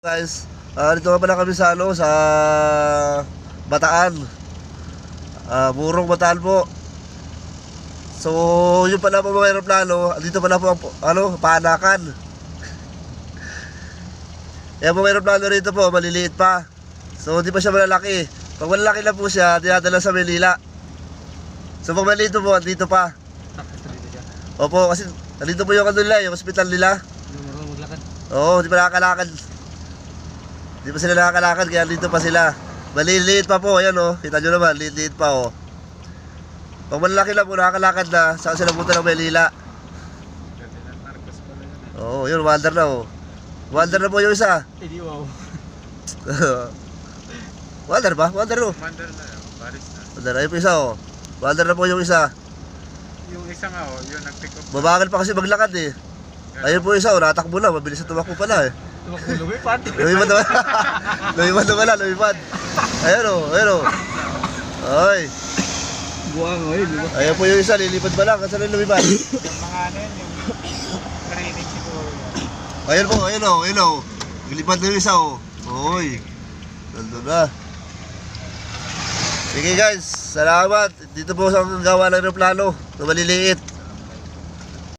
Guys, dito nga pala kami sa sa Bataan. Burong Bataan po. So, yun pala po mga aeroplano, dito pala po ang paanakan. Yan po mga aeroplano rito po, maliliit pa. So, hindi pa siya malalaki. Pag malalaki na po siya, dinadala sa Maynila. So, pag maliit po, andito pa. Opo, kasi nandito po yung kanila, yung hospital nila. Oo, hindi pa nakakalakad. Hindi pa sila nakakalakad, kaya dito pa sila. Maliliit pa po, ayan o. Kita nyo naman, liit pa o. Pag malalaki lang po, nakakalakad na. Saan sila punta ng Maynila? Oo, yun, Wonder na o. Wonder na po yung isa. Hindi, wow. Wonder ba? Wonder o. Wonder na yun, Paris na. Wonder, ayun po isa o. Wonder na po yung isa. Yung isa nga yung nag-pick up. Babagal pa kasi maglakad eh. Ayun po isa o, natakbo na. Mabilis na tumakbo pala eh. Lumipad. Lumipad na wala. Lumipad na wala, lumipad. Ayun o, ayun o. Ay. Buwang o yun, di ba? Ayun po yung isa, lilipad pa lang. Kasi lumipad. Yung mga ano yun, yung training siguro yun. Ayun po, ayun o, ayun o. Lilipad na yung isa o. Uy. Nandun na. Sige guys, salamat. Dito po sa gawa ng aeroplano na maliliit.